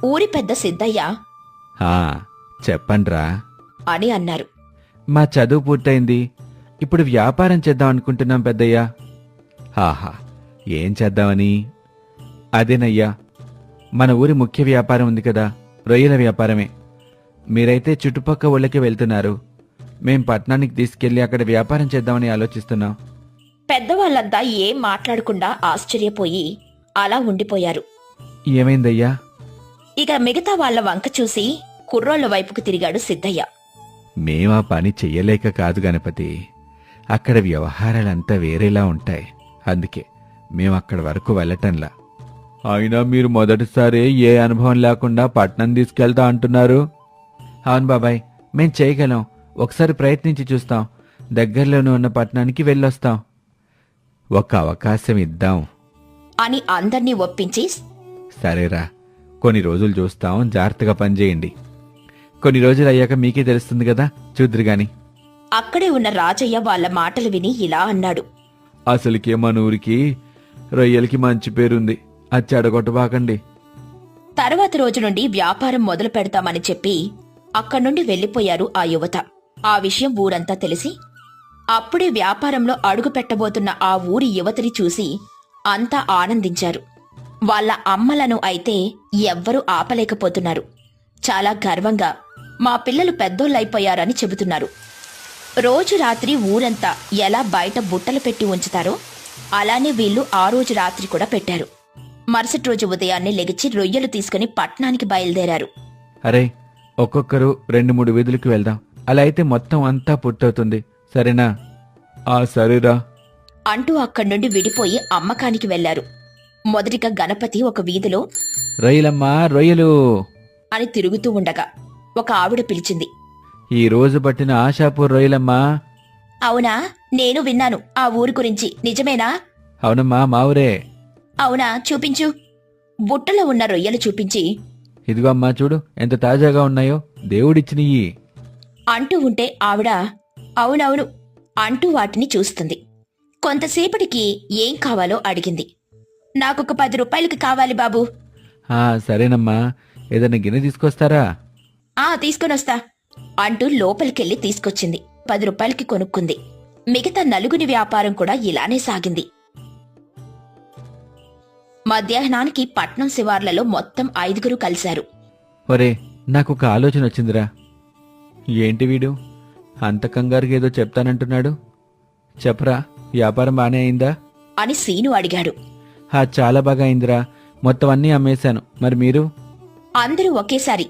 ఊరి పెద్ద సిద్ధయ్య చెప్పండ్రా అని అన్నారు. మా చదువు పూర్తయింది. ఇప్పుడు వ్యాపారం చేద్దాం అనుకుంటున్నాం పెద్దయ్యా. ఆహా, ఏం చేద్దామని? అదేనయ్యా, మన ఊరి ముఖ్య వ్యాపారం ఉంది కదా, రొయ్యల వ్యాపారమే. మీరైతే చుట్టుపక్క ఊళ్ళకి వెళ్తున్నారు, మేం పట్నానికి తీసుకెళ్లి అక్కడ వ్యాపారం చేద్దామని ఆలోచిస్తున్నాం. పెద్దవాళ్ళంతా ఏం మాట్లాడకుండా ఆశ్చర్యపోయి అలా ఉండిపోయారు. ఏమైందయ్యా? ఇక మిగతా వాళ్ల వంక చూసి కుర్రోళ్ల వైపుకు తిరిగాడు సిద్ధయ్య. మేమా పని చెయ్యలేక కాదు గణపతి, అక్కడ వ్యవహారాలంతా వేరేలా ఉంటాయి, అందుకే మేమక్కడి వరకు వెళ్ళటంలా. అయినా మీరు మొదటిసారి ఏ అనుభవం లేకుండా పట్నం తీసుకెళ్తా అంటున్నారు. అవును బాబాయ్, మేం చేయగలం, ఒకసారి ప్రయత్నించి చూస్తాం, దగ్గరలోనే ఉన్న పట్నానికి వెళ్ళొస్తాం. ఒక అవకాశం ఇద్దాం అని అందర్నీ ఒప్పించి, సరేరా, కొన్ని రోజులు చూస్తాం, జాగ్రత్తగా పనిచేయండి. కొన్ని రోజులు అయ్యాక మీకే తెలుస్తుంది కదా, చూద్దురుగాని. అక్కడే ఉన్న రాజయ్య వాళ్ల మాటలు విని ఇలా అన్నాడు. అసలుకే మన ఊరికి రొయ్యలకి మంచి పేరుంది, అది చెడగొట్టబాకండి. తర్వాత రోజు నుండి వ్యాపారం మొదలు పెడతామని చెప్పి అక్కడ్నుండి వెళ్లిపోయారు ఆ యువత. ఆ విషయం ఊరంతా తెలిసి అప్పుడే వ్యాపారంలో అడుగు పెట్టబోతున్న ఆ ఊరి యువతిని చూసి అంతా ఆనందించారు. వాళ్ల అమ్మలను అయితే ఎవ్వరూ ఆపలేకపోతున్నారు. చాలా గర్వంగా మా పిల్లలు పెద్దోళ్ళైపోయారని చెబుతున్నారు. రోజు రాత్రి ఊరంతా ఎలా బయట బుట్టలు పెట్టి ఉంచుతారో అలానే వీళ్లు ఆ రోజు రాత్రి కూడా పెట్టారు. మరుసటి రోజు ఉదయాన్నే లెగిచి రొయ్యలు తీసుకుని పట్నానికి బయలుదేరారు. అరే, ఒక్కొక్కరు 2-3 వీధులకు వెళ్దాం, అలా అయితే మొత్తం అంతా పుట్టవుతుంది, సరేనా? సరేరా అంటూ అక్కడ్నుండి విడిపోయి అమ్మకానికి వెళ్లారు. మొదటిగా గణపతి ఒక వీధిలో రొయ్యలమ్మా, రొయ్యలు అని తిరుగుతూ ఉండగా ఒక ఆవిడ పిలిచింది. ఈ రోజు పట్టిన ఆశాపూర్ రొయ్యలమ్మా. అవునా, నేను విన్నాను ఆ ఊరి గురించి, నిజమేనా? అవునమ్మా, మా ఊరే. అవునా, చూపించు. బుట్టలో ఉన్న రొయ్యలు చూపించి, ఇదిగో అమ్మా చూడు, ఎంత తాజాగా ఉన్నాయో, దేవుడిచ్చినయి అంటూ ఉంటే ఆవిడ అవునవును అంటూ వాటిని చూస్తుంది. కొంతసేపటికి ఏం కావాలో అడిగింది. నాకొక 10 రూపాయలకి కావాలి బాబూ. సరేనమ్మా, ఏదైనా గిన్నె తీసుకొస్తారా? తీసుకొనొస్తా అంటూ లోపలికెళ్లి తీసుకొచ్చింది. 10 రూపాయలకి కొనుక్కుంది. మిగతా నలుగుని వ్యాపారం కూడా ఇలానే సాగింది. మధ్యాహ్నానికి పట్నం శివార్లలో మొత్తం 5గురు కలిశారు. ఒరే, నాకొక ఆలోచన వచ్చిందిరా. ఏంటి వీడు అంత కంగారుగా ఏదో చెప్తానంటున్నాడు? చెప్పరా, వ్యాపారం బానే అయిందా అని సీను అడిగాడు. చాలా బాగా అయిందిరా, మొత్తం అన్నీ అమ్మేశాను. మరి మీరు? అందరూ ఒకేసారి